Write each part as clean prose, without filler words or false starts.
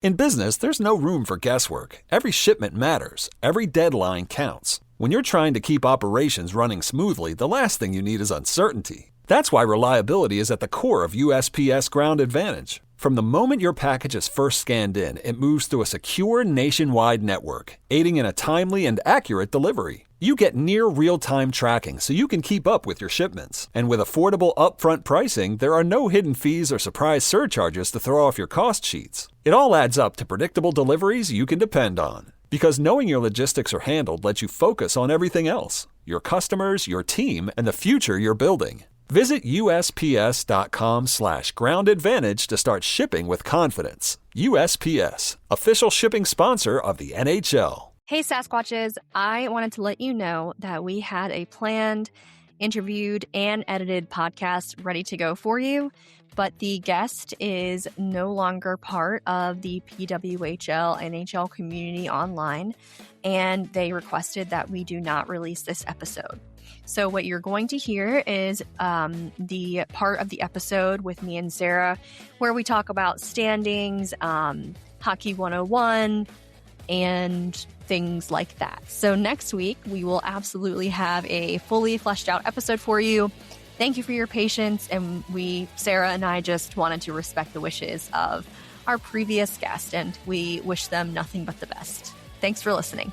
In business, there's no room for guesswork. Every shipment matters. Every deadline counts. When you're trying to keep operations running smoothly, the last thing you need is uncertainty. That's why reliability is at the core of USPS Ground Advantage. From the moment your package is first scanned in, it moves through a secure nationwide network, aiding in a timely and accurate delivery. You get near real-time tracking so you can keep up with your shipments. And with affordable upfront pricing, there are no hidden fees or surprise surcharges to throw off your cost sheets. It all adds up to predictable deliveries you can depend on. Because knowing your logistics are handled lets you focus on everything else: your customers, your team, and the future you're building. Visit USPS.com/groundadvantage to start shipping with confidence. USPS, official shipping sponsor of the NHL. Hey, Sasquatches. I wanted to let you know that we had a planned, interviewed, and edited podcast ready to go for you, but the guest is no longer part of the PWHL NHL community online, and they requested that we do not release this episode. So what you're going to hear is the part of the episode with me and Sarah where we talk about standings, Hockey 101, and things like that. So next week, we will absolutely have a fully fleshed out episode for you. Thank you for your patience. And Sarah and I just wanted to respect the wishes of our previous guest, and we wish them nothing but the best. Thanks for listening.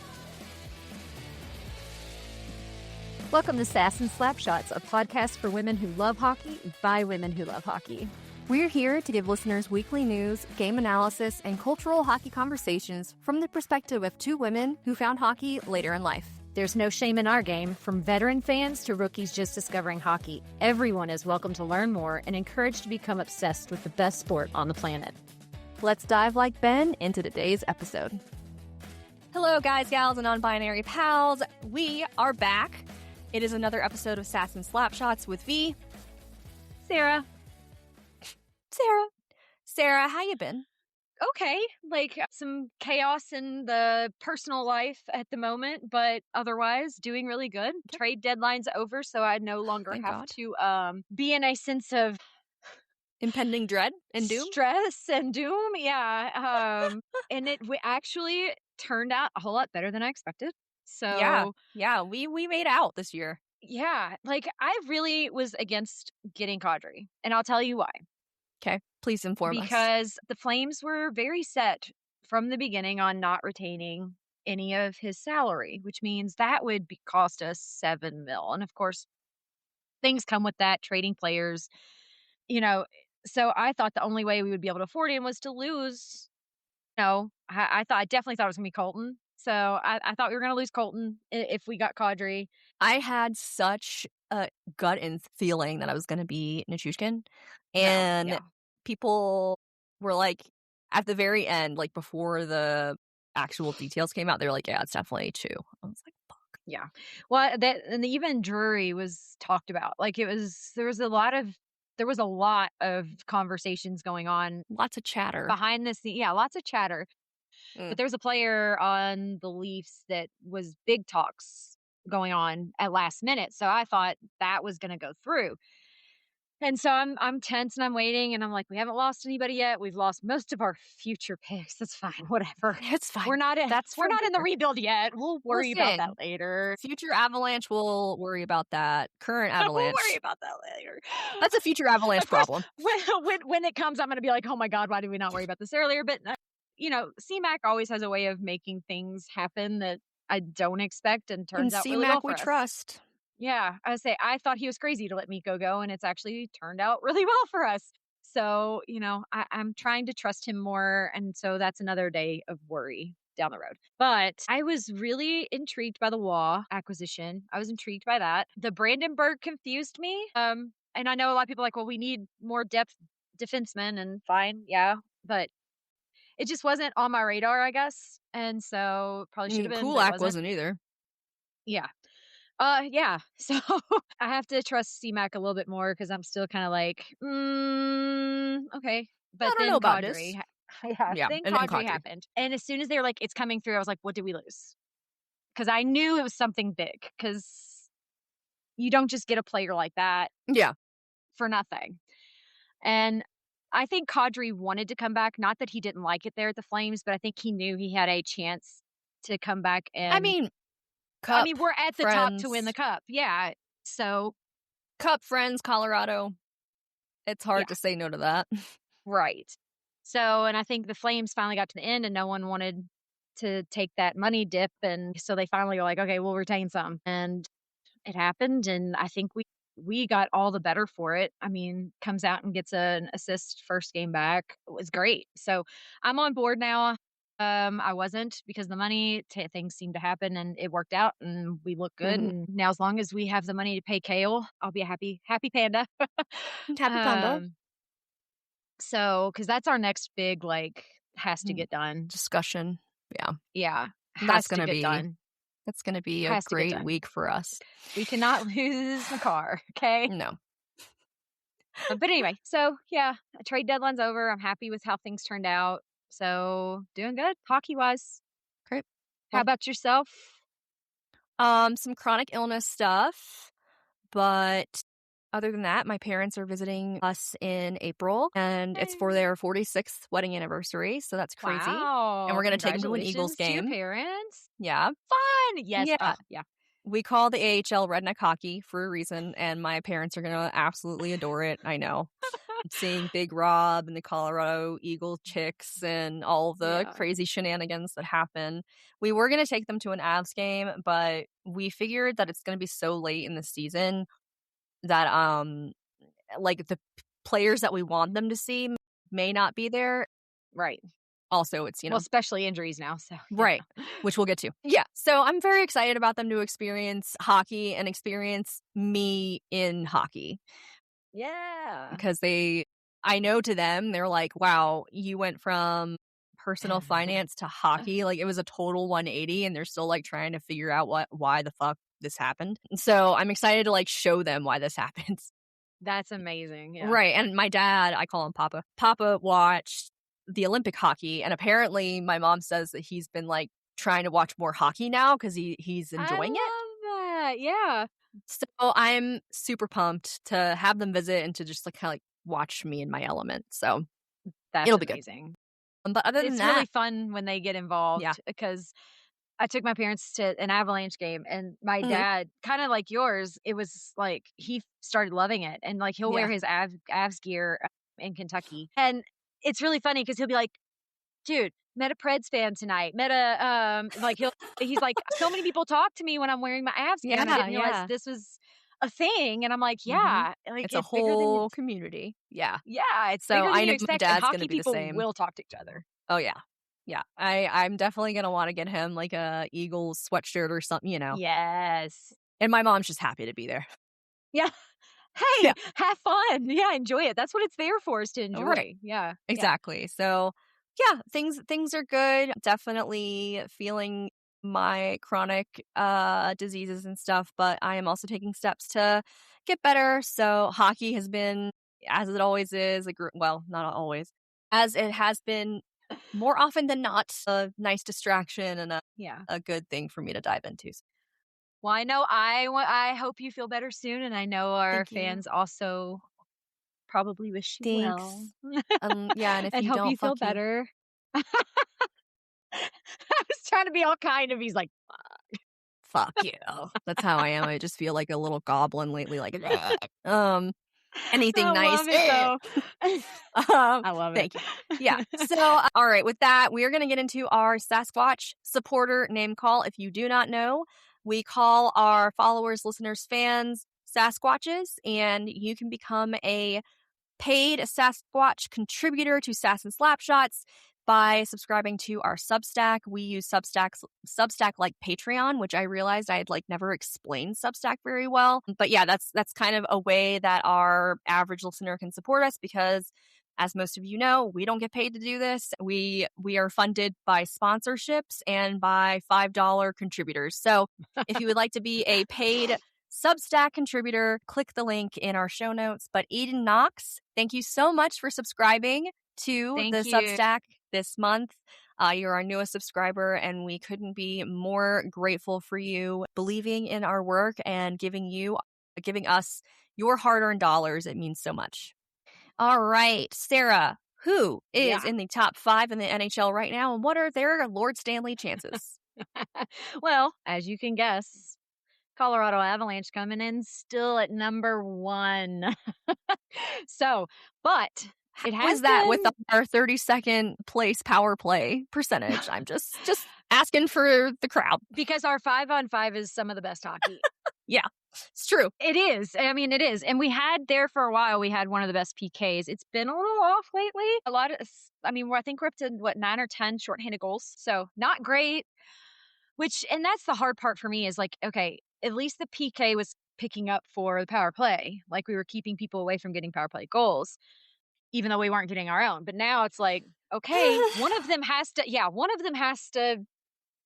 Welcome to Sass and Slapshots, a podcast for women who love hockey by women who love hockey. We're here to give listeners weekly news, game analysis, and cultural hockey conversations from the perspective of two women who found hockey later in life. There's no shame in our game. From veteran fans to rookies just discovering hockey, everyone is welcome to learn more and encouraged to become obsessed with the best sport on the planet. Let's dive like Ben into today's episode. Hello, guys, gals, and non-binary pals. We are back. It is another episode of Sass and Slapshots with V. Sarah, how you been? okay, like some chaos in the personal life at the moment, but otherwise doing really good. Trade deadline's over, so I no longer Thank have God. to be in a sense of Impending dread and doom? stress and doom. Yeah, and it actually turned out a whole lot better than I expected. So Yeah, we made out this year. yeah, like I really was against getting Kadri, and I'll tell you why. Okay, please inform us. Because the Flames were very set from the beginning on not retaining any of his salary, which means that would cost us $7 million. And of course, things come with that, trading players, you know. So I thought the only way we would be able to afford him was to lose. No, I definitely thought it was going to be Colton. So I thought we were going to lose Colton if we got Kadri. I had such a gut and feeling that I was going to be Nichushkin. And Yeah. people were like, at the very end, like before the actual details came out, they were like, yeah, it's definitely 2. I was like, fuck. Yeah. Well, and even Drury was talked about. Like there was a lot of conversations going on Lots of chatter. behind the scenes. Yeah, lots of chatter. But there was a player on the Leafs that was big talks going on at last minute. So I thought that was going to go through. And so I'm tense and I'm waiting and I'm like, we haven't lost anybody yet. We've lost most of our future picks. That's fine. Whatever. It's fine. We're not in the rebuild yet. We'll worry about that Listen, later. Future Avalanche, we'll worry about that. Current Avalanche. We'll worry about that later. That's a future Avalanche Of course, problem. When it comes, I'm going to be like, oh my God, why did we not worry about this earlier? But, CMAC always has a way of making things happen that I don't expect and turns out really well for we us. trust. Yeah, I thought he was crazy to let Mikko go, and it's actually turned out really well for us. So, I'm trying to trust him more, and so that's another day of worry down the road. But I was really intrigued by the Waugh acquisition. I was intrigued by that. The Brandenburg confused me. And I know a lot of people are like, well, we need more depth defensemen, and fine, yeah, but it just wasn't on my radar, I guess. And so probably should have been. Kulak wasn't either. Yeah. Yeah. So I have to trust CMAC a little bit more because I'm still kind of like, okay. But I don't then know about Kadri, this. yeah, then Kadri happened. And as soon as they were like, it's coming through, I was like, what did we lose? Because I knew it was something big because you don't just get a player like that Yeah. for nothing. And I think Kadri wanted to come back. Not that he didn't like it there at the Flames, but I think he knew he had a chance to come back. And I mean, Cup, we're at the top to win the Cup. Yeah. So Cup, friends, Colorado. It's hard to say no to that. Right. So, and I think the Flames finally got to the end and no one wanted to take that money dip. And so they finally were like, okay, we'll retain some. And it happened. And I think we got all the better for it. I mean, comes out and gets an assist first game back. It was great. So I'm on board now. I wasn't because the money things seemed to happen and it worked out and we look good. And now as long as we have the money to pay Cale, I'll be a happy panda. Happy panda. So, because that's our next big, has to get done. Discussion. Yeah. Yeah. That's going to be done. That's going to be a great week for us. We cannot lose Makar, okay? No. But anyway, so yeah, trade deadline's over. I'm happy with how things turned out. So, doing good hockey-wise. Great. How about yourself? Some chronic illness stuff, but other than that, my parents are visiting us in April, and it's for their 46th wedding anniversary, so that's crazy. Wow. And we're going to take them to an Eagles game. To your parents. Yeah. Fun. Yes. Yeah. We call the AHL redneck hockey for a reason, and my parents are going to absolutely adore it. I know. Seeing Big Rob and the Colorado Eagle chicks and all the crazy shenanigans that happen. We were going to take them to an Avs game, but we figured that it's going to be so late in the season that the players that we want them to see may not be there. Right. Also, it's, well, especially injuries now. So right, which we'll get to. Yeah. So I'm very excited about them to experience hockey and experience me in hockey. Yeah. Because I know to them, they're like, wow, you went from personal finance to hockey. Like, it was a total 180, and they're still trying to figure out why the fuck this happened. So I'm excited to show them why this happens. That's amazing. Yeah. Right. And my dad, I call him Papa. Papa watched the Olympic hockey, and apparently my mom says that he's been trying to watch more hockey now because he's enjoying it. I love that. Yeah. So I'm super pumped to have them visit and to just watch me in my element. So it'll be amazing. Good. But other than it's that, really fun when they get involved. Yeah. Because I took my parents to an Avalanche game, and my dad, kind of like yours, it was he started loving it, and he'll wear his Avs gear in Kentucky, and it's really funny because he'll be like, "Dude, met a Preds fan tonight. Met a he's like, so many people talk to me when I'm wearing my Avs gear. And I didn't realize this was a thing." And I'm like, "Yeah, it's a whole community." Yeah, it's so I know expect, my dad's going to be the same. People will talk to each other. Oh yeah. Yeah, I'm definitely going to want to get him a Eagles sweatshirt or something, Yes. And my mom's just happy to be there. Yeah. Hey, have fun. Yeah, enjoy it. That's what it's there for, is to enjoy. Right. Yeah. Exactly. Yeah. So, yeah, things are good. Definitely feeling my chronic diseases and stuff, but I am also taking steps to get better. So, hockey has been, as it always is, not always, as it has been more often than not, a nice distraction and a good thing for me to dive into. Well, I know I hope you feel better soon, and I know our fans also probably wish you well. Yeah, and if and you hope don't, you feel better. I was trying to be all kind of. He's like, fuck you. That's how I am. I just feel like a little goblin lately. Anything nice. Love it, I love it. Thank you. Yeah. So, all right. With that, we are going to get into our Sasquatch supporter name call. If you do not know, we call our followers, listeners, fans Sasquatches, and you can become a paid Sasquatch contributor to Sass and Slapshots by subscribing to our Substack. We use Substack like Patreon, which I realized I had never explained Substack very well. But yeah, that's kind of a way that our average listener can support us, because as most of you know, we don't get paid to do this. We are funded by sponsorships and by $5 contributors. So if you would like to be a paid Substack contributor, click the link in our show notes. But Eden Knox, thank you so much for subscribing to Substack this month. You're our newest subscriber, and we couldn't be more grateful for you believing in our work and giving us your hard-earned dollars. It means so much. All right, Sarah, who is in the top 5 in the NHL right now, and what are their Lord Stanley chances? Well, as you can guess, Colorado Avalanche coming in still at number 1. So, but it How has is that been, with our 32nd place power play percentage? I'm just asking for the crowd. because our 5-on-5 is some of the best hockey. Yeah, it's true. It is. I mean, it is. And we had there for a while, we had one of the best PKs. It's been a little off lately. A lot of, I mean, I think we're up to 9 or 10 shorthanded goals. So not great, and that's the hard part for me is like, okay, at least the PK was picking up for the power play. Like we were keeping people away from getting power play goals, even though we weren't getting our own. But now it's like, okay, one of them has to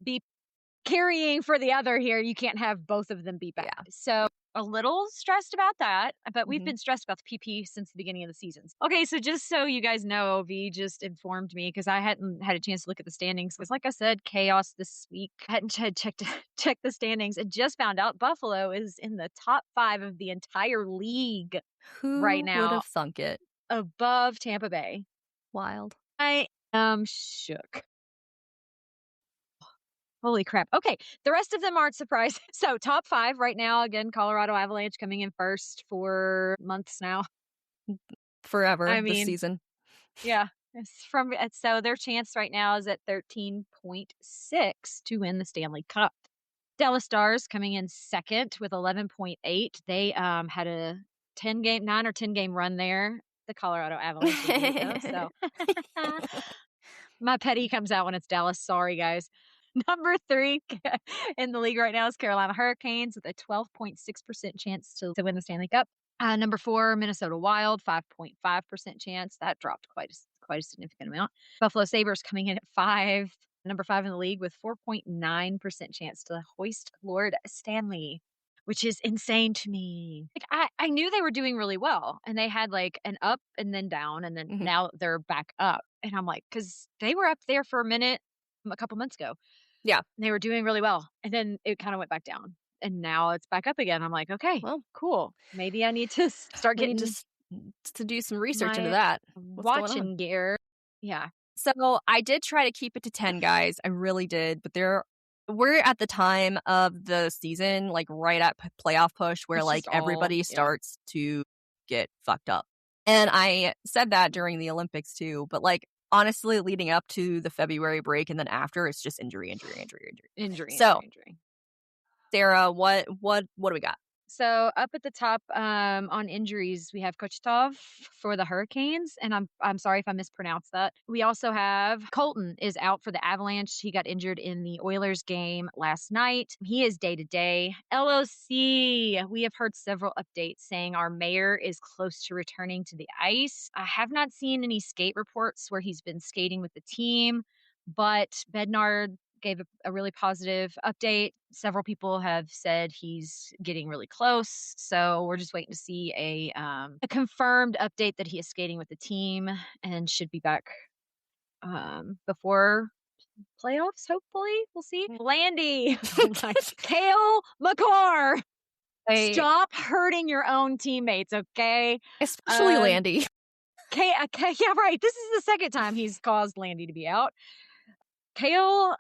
be carrying for the other here. You can't have both of them be bad. Yeah. So a little stressed about that, but we've been stressed about the PP since the beginning of the seasons. Okay, so just so you guys know, V just informed me because I hadn't had a chance to look at the standings. It was like I said, chaos this week. I hadn't checked the standings and just found out Buffalo is in the top 5 of the entire league right now. Who would have thunk it? Above Tampa Bay. Wild. I am shook. Holy crap. Okay, the rest of them aren't surprising. So top 5 right now, again, Colorado Avalanche coming in first for months now. Forever this season. Yeah. So their chance right now is at 13.6 to win the Stanley Cup. Dallas Stars coming in second with 11.8. They had a 9 or 10 game run there. The Colorado Avalanche. So my petty comes out when it's Dallas. Sorry, guys. Number 3 in the league right now is Carolina Hurricanes with a 12.6% chance to win the Stanley Cup. Number 4, Minnesota Wild, 5.5% chance. That dropped quite a significant amount. Buffalo Sabres coming in at 5, number 5 in the league with 4.9% chance to hoist Lord Stanley, which is insane to me. Like I knew they were doing really well, and they had like an up and then down, and then now they're back up. And I'm like, because they were up there for a minute a couple months ago. Yeah. And they were doing really well. And then it kind of went back down. And now it's back up again. I'm like, okay, well, cool. Maybe I need to start getting to do some research into that. Watching gear. Yeah. So I did try to keep it to 10 guys. I really did. But we're at the time of the season, like right at playoff push where like everybody starts to get fucked up. And I said that during the Olympics too. But like, honestly, leading up to the February break and then after, it's just injury. So, Sarah, what do we got? So up at the top on injuries, we have Kochitov for the Hurricanes, and I'm sorry if I mispronounced that. We also have Colton is out for the Avalanche. He got injured in the Oilers game last night. He is day-to-day. LOC, we have heard several updates saying our mayor is close to returning to the ice. I have not seen any skate reports where he's been skating with the team, but Bednard gave a really positive update. Several people have said he's getting really close. So we're just waiting to see a confirmed update that he is skating with the team and should be back before playoffs, hopefully. We'll see. Landy. Cale Makar. Hey. Stop hurting your own teammates, okay? Especially Landy. Yeah, right. This is the second time he's caused Landy to be out. Cale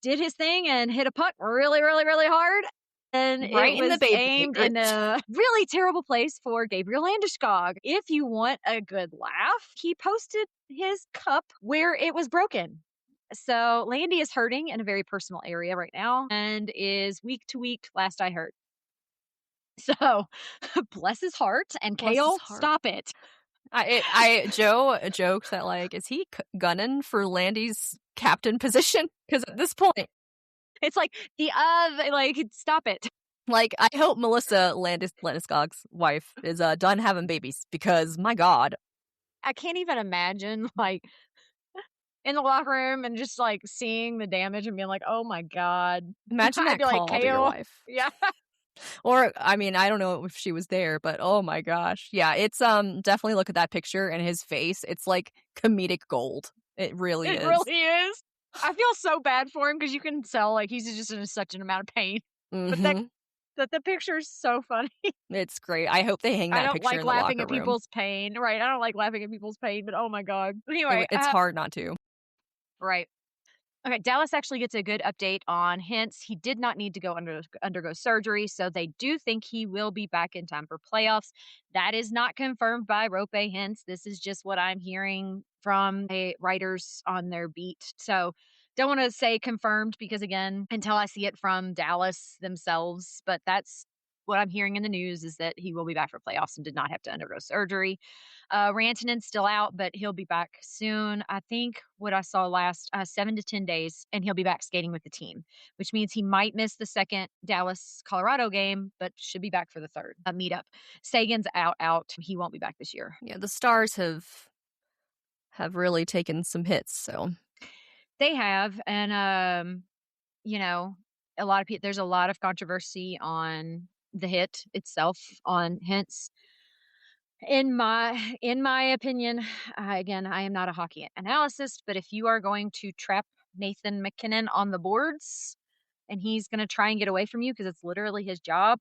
did his thing and hit a puck really, really, really hard. And right it was aimed in a really terrible place for Gabriel Landeskog. If you want a good laugh, he posted his cup where it was broken. So Landy is hurting in a very personal area right now and is week to week, last I heard. So bless his heart. And Cale, stop it. Joe jokes that like, is he gunning for Landy's captain position? Because at this point, it's like stop it. Like, I hope Melissa Landeskog's wife is done having babies because my God, I can't even imagine like in the locker room and just like seeing the damage and being like, oh my God. Imagine that call to your wife. Yeah. Or, I mean, I don't know if she was there, but oh my gosh. Yeah, it's definitely look at that picture and his face. It's like comedic gold. It really is. It really is. I feel so bad for him because you can tell like he's just in such an amount of pain. Mm-hmm. But The picture's so funny. It's great. I hope they hang I that don't picture like in the laughing locker at room. people's pain. Right. I don't like laughing at people's pain, but oh my God. Anyway. It's hard not to. Right. Okay, Dallas actually gets a good update on Hintz. He did not need to go undergo surgery, so they do think he will be back in time for playoffs. That is not confirmed by Rope Hintz. This is just what I'm hearing from the writers on their beat. So don't want to say confirmed because, again, until I see it from Dallas themselves, but that's what I'm hearing in the news is that he will be back for playoffs and did not have to undergo surgery. Rantanen's still out, but he'll be back soon. I think what I saw last 7 to 10 days, and he'll be back skating with the team, which means he might miss the second Dallas Colorado game, but should be back for the third meetup. Sagan's out. He won't be back this year. Yeah, the Stars have really taken some hits, so they have, and a lot of people. There's a lot of controversy on the hit itself on Hintz. In my opinion, again, I am not a hockey analyst, but if you are going to trap Nathan MacKinnon on the boards and he's going to try and get away from you because it's literally his job.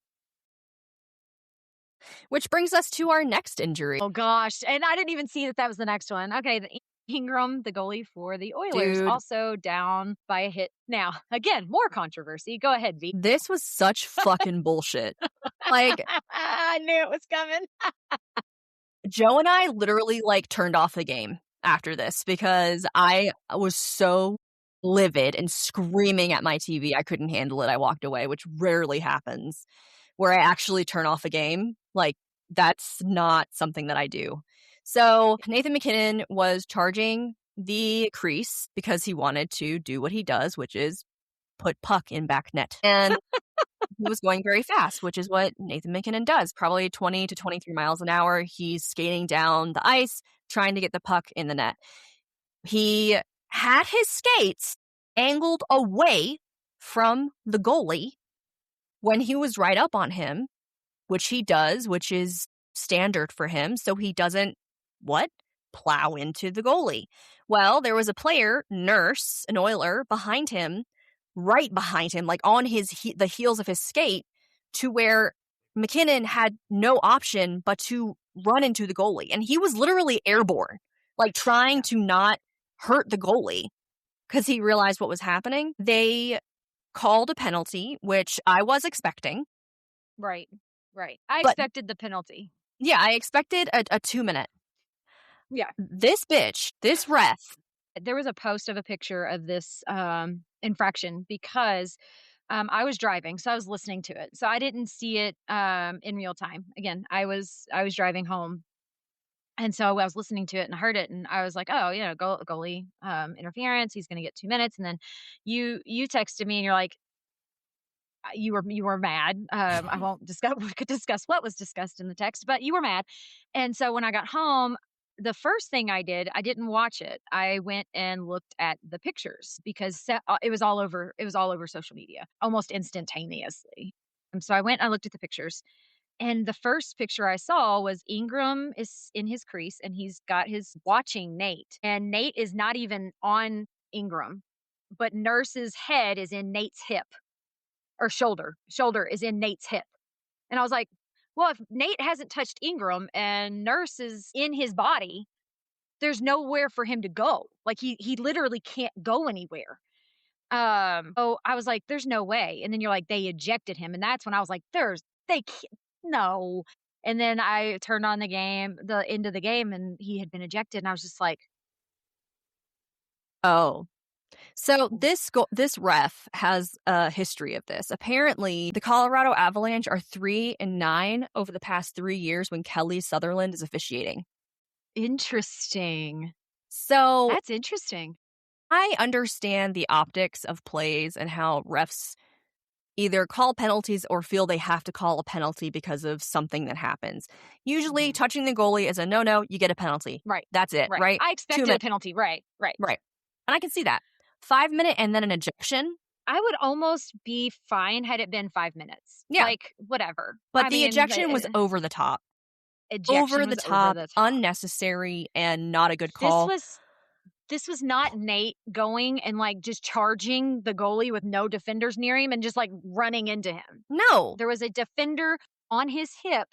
Which brings us to our next injury. Oh gosh, and I didn't even see that was the next one. Okay, Ingram, the goalie for the Oilers, also down by a hit. Now, again, more controversy. Go ahead, V. This was such fucking bullshit. Like, I knew it was coming. Joe and I literally turned off the game after this because I was so livid and screaming at my TV. I couldn't handle it. I walked away, which rarely happens, where I actually turn off a game. That's not something that I do. So Nathan MacKinnon was charging the crease because he wanted to do what he does, which is put puck in back net. And he was going very fast, which is what Nathan MacKinnon does, probably 20 to 23 miles an hour. He's skating down the ice, trying to get the puck in the net. He had his skates angled away from the goalie when he was right up on him, which he does, which is standard for him. So he doesn't, plow into the goalie. Well, there was a player, Nurse, an Oiler, right behind him, on the heels of his skate, to where MacKinnon had no option but to run into the goalie. And he was literally airborne, trying to not hurt the goalie because he realized what was happening. They called a penalty, which I was expecting. Right. I expected the penalty. Yeah, I expected a 2-minute. Yeah. This ref. There was a post of a picture of this infraction because I was driving, so I was listening to it. So I didn't see it in real time. Again, I was driving home. And so I was listening to it and I heard it and I was like, oh, goalie interference. He's going to get 2 minutes. And then you texted me and you're like, you were mad. I won't discuss what was discussed in the text, but you were mad. And so when I got home, the first thing I did, I didn't watch it. I went and looked at the pictures because it was all over social media almost instantaneously. And so I went and I looked at the pictures. And the first picture I saw was Ingram is in his crease and he's got his watching Nate. And Nate is not even on Ingram, but Nurse's head is in Nate's hip. Or shoulder is in Nate's hip. And I was like, well, if Nate hasn't touched Ingram and Nurse is in his body, there's nowhere for him to go. He literally can't go anywhere. So I was like, there's no way. And then you're like, they ejected him. And that's when I was like, they can't, no. And then I turned on the end of the game, and he had been ejected. And I was just like, oh. So this ref has a history of this. Apparently, the Colorado Avalanche are 3-9 over the past 3 years when Kelly Sutherland is officiating. Interesting. So that's interesting. I understand the optics of plays and how refs either call penalties or feel they have to call a penalty because of something that happens. Usually, touching the goalie is a no, you get a penalty. Right. That's it, right? I expected a penalty. Right. And I can see that. 5-minute and then an ejection. I would almost be fine had it been 5 minutes. Yeah. Whatever. But the ejection was over the top. Over the top, unnecessary, and not a good call. this was not Nate going and like just charging the goalie with no defenders near him and just like running into him. No. There was a defender on his hip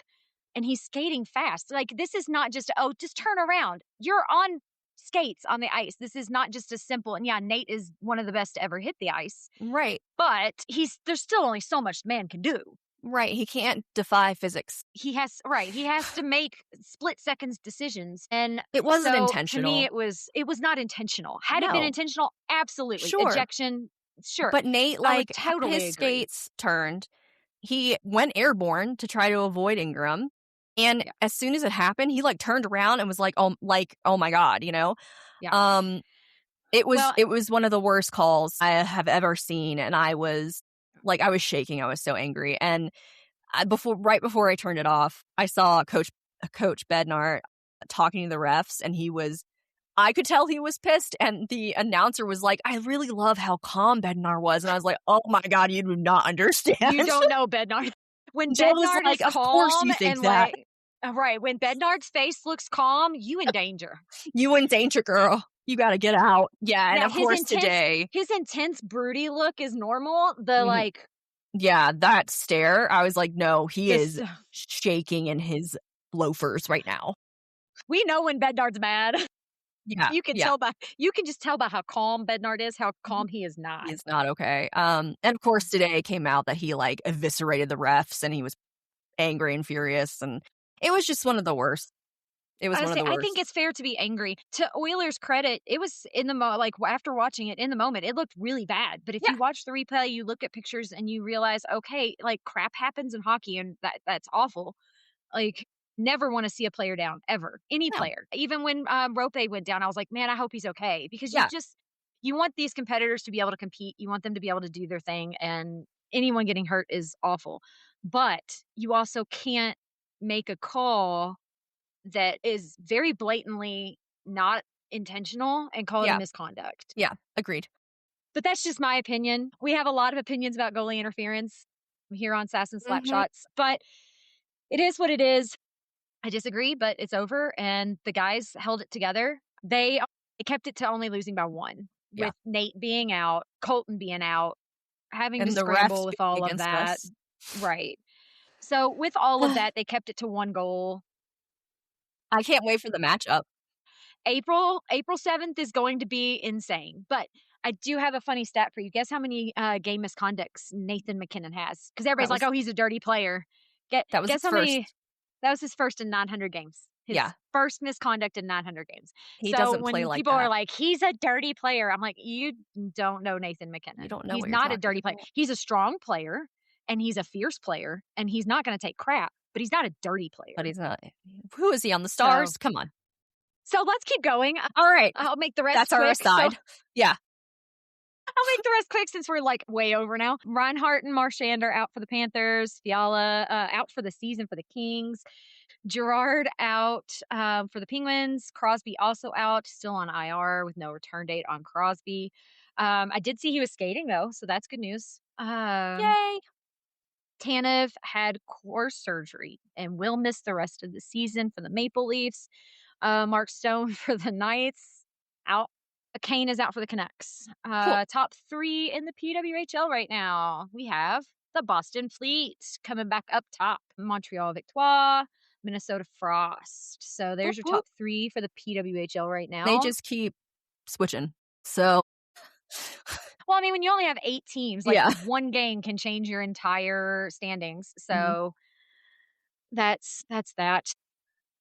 and he's skating fast. Like, this is not just, oh, just turn around. You're on skates on the ice. This is not just a simple, and yeah, Nate is one of the best to ever hit the ice. Right. But there's still only so much man can do. Right. He can't defy physics. He has to make split seconds decisions. And It wasn't so, intentional. To me, it was not intentional. Had it been No. intentional, absolutely. Sure. Ejection, sure. But Nate, I would like, totally his agree. skates turned. He went airborne to try to avoid Ingram. And as soon as it happened, he like turned around and was like, oh my God, you know? Yeah. It was one of the worst calls I have ever seen. And I was shaking. I was so angry. And right before I turned it off, I saw Coach Bednar talking to the refs, and I could tell he was pissed. And the announcer was like, I really love how calm Bednar was. And I was like, oh my God, you do not understand. You don't know Bednar. When Jill was Bednar like, is of calm course you think and that. right, when Bednar's face looks calm, you in danger. You in danger, girl. You got to get out. Yeah, and Now, of course today. His intense, broody look is normal. The like... Yeah, that stare, I was like, no, he is shaking in his loafers right now. We know when Bednar's mad. Yeah. You can just tell by how calm Bednar is, how calm he is not. He's not okay. And of course today it came out that he like eviscerated the refs and he was angry and furious, and it was just one of the worst. It was one of the worst. I think it's fair to be angry. To Oilers' credit, it was in the like after watching it in the moment, it looked really bad. But if you watch the replay, you look at pictures and you realize, okay, like crap happens in hockey, and that's awful. Like, never want to see a player down ever. Any player. Even when Rope went down, I was like, man, I hope he's okay, because you want these competitors to be able to compete. You want them to be able to do their thing, and anyone getting hurt is awful. But you also can't make a call that is very blatantly not intentional and call it a misconduct. Yeah, agreed. But that's just my opinion. We have a lot of opinions about goalie interference here on Sass and Slapshots, but it is what it is. I disagree, but it's over, and the guys held it together. They kept it to only losing by one, with Nate being out, Colton being out, having to scramble with all of that. Right. So with all of that, they kept it to one goal. I can't wait for the matchup. April 7th is going to be insane. But I do have a funny stat for you. Guess how many game misconducts Nathan MacKinnon has? Because everybody's like, oh, he's a dirty player. That was his first. That was his first in 900 games. His first misconduct in 900 games. He doesn't play like that. People are like, he's a dirty player, I'm like, you don't know Nathan MacKinnon. You don't know. He's not a dirty player. He's a strong player, and he's a fierce player, and he's not going to take crap. But he's not a dirty player. But he's not. Who is he on the Stars? Come on. So let's keep going. All right. I'll make the rest That's quick. Our aside. Yeah. I'll make the rest quick since we're like way over now. Reinhart and Marchand are out for the Panthers. Fiala out for the season for the Kings. Gerard out for the Penguins. Crosby also out, still on IR with no return date on Crosby. I did see he was skating though, so that's good news. Yay. Tanev had core surgery and will miss the rest of the season for the Maple Leafs. Mark Stone for the Knights, out. Kane is out for the Canucks. Cool. Top 3 in the PWHL right now. We have the Boston Fleet coming back up top. Montreal Victoire, Minnesota Frost. So there's your top 3 for the PWHL right now. They just keep switching. So... Well, I mean, when you only have 8 teams, like one game can change your entire standings. So that's that.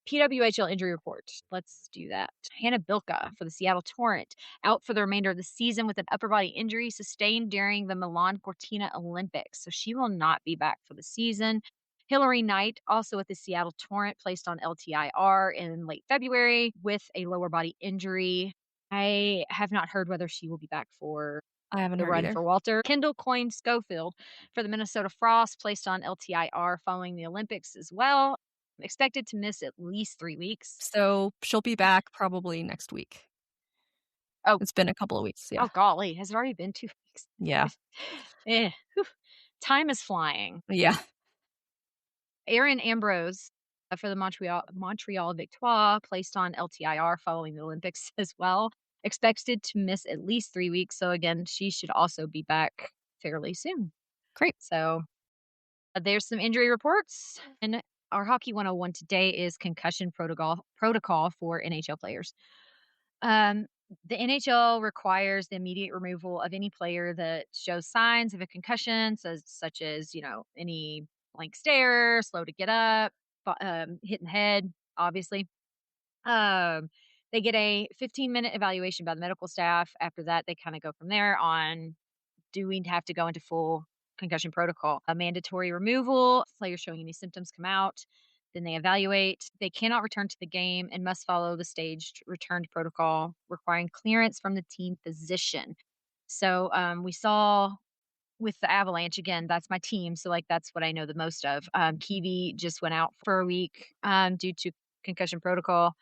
PWHL injury report. Let's do that. Hannah Bilka for the Seattle Torrent, out for the remainder of the season with an upper body injury sustained during the Milan Cortina Olympics. So she will not be back for the season. Hillary Knight, also with the Seattle Torrent, placed on LTIR in late February with a lower body injury. I have not heard whether she will be back for the run for Walter. Kendall Coyne Schofield for the Minnesota Frost, placed on LTIR following the Olympics as well. Expected to miss at least 3 weeks. So she'll be back probably next week. Oh, it's been a couple of weeks. Yeah. Oh, golly. Has it already been 2 weeks? Yeah. Time is flying. Yeah. Aaron Ambrose for the Montreal Victoire, placed on LTIR following the Olympics as well. expected to miss at least 3 weeks. So again, she should also be back fairly soon. Great. So there's some injury reports. And our Hockey 101 today is concussion protocol for NHL players. The NHL requires the immediate removal of any player that shows signs of a concussion, such as, any blank stare, slow to get up, hitting the head, obviously. They get a 15-minute evaluation by the medical staff. After that, they kind of go from there on, do we have to go into full concussion protocol? A mandatory removal, players showing any symptoms come out. Then they evaluate. They cannot return to the game and must follow the staged return protocol requiring clearance from the team physician. So we saw with the Avalanche, again, that's my team. So that's what I know the most of. Kiwi just went out for a week due to concussion protocol.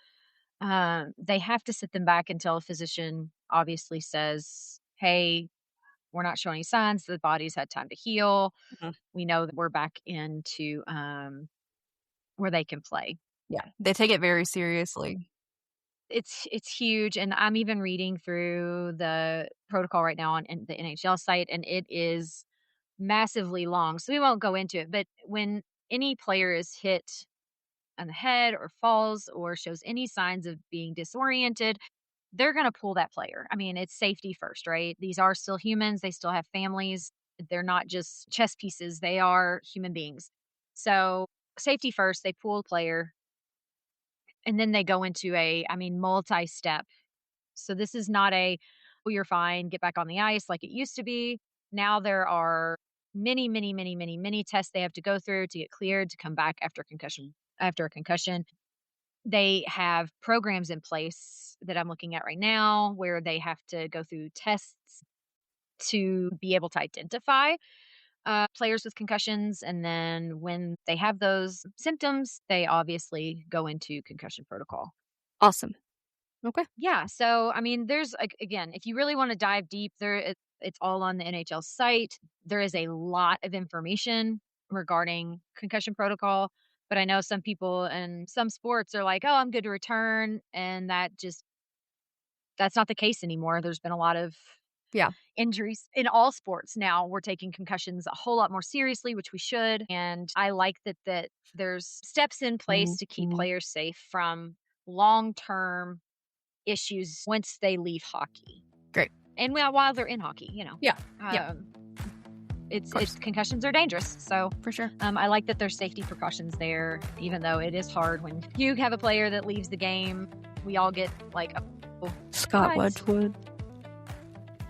They have to sit them back until a physician obviously says, hey, we're not showing any signs. The body's had time to heal. Mhm. We know that we're back into where they can play. Yeah, they take it very seriously. It's huge. And I'm even reading through the protocol right now on the NHL site, and it is massively long. So we won't go into it. But when any player is hit on the head or falls or shows any signs of being disoriented, they're going to pull that player. I mean, it's safety first, right? These are still humans. They still have families. They're not just chess pieces. They are human beings. So safety first, they pull a player, and then they go into multi-step. So this is not oh, you're fine, get back on the ice like it used to be. Now there are many, many, many, many, many tests they have to go through to get cleared to come back after a concussion. They have programs in place that I'm looking at right now where they have to go through tests to be able to identify players with concussions. And then when they have those symptoms, they obviously go into concussion protocol. Awesome. Okay. Yeah. So, there's, again, if you really want to dive deep, it's all on the NHL site. There is a lot of information regarding concussion protocol. But I know some people and some sports are like, oh, I'm good to return. And that's not the case anymore. There's been a lot of injuries in all sports. Now we're taking concussions a whole lot more seriously, which we should. And I like that there's steps in place to keep players safe from long-term issues once they leave hockey. Great. And while they're in hockey, Yeah. It's concussions are dangerous. So For sure. I like that there's safety precautions there, even though it is hard when you have a player that leaves the game. We all get Scott Wedgwood.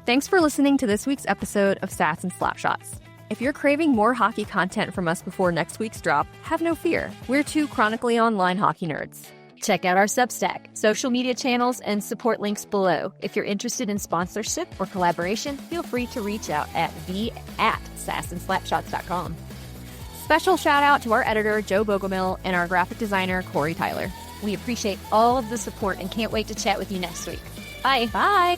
Thanks for listening to this week's episode of Sass and Slapshots. If you're craving more hockey content from us before next week's drop, have no fear. We're two chronically online hockey nerds. Check out our Substack, social media channels, and support links below. If you're interested in sponsorship or collaboration, feel free to reach out at sassandslapshots.com. Special shout out to our editor, Joe Bogomil, and our graphic designer, Corey Tyler. We appreciate all of the support and can't wait to chat with you next week. Bye. Bye.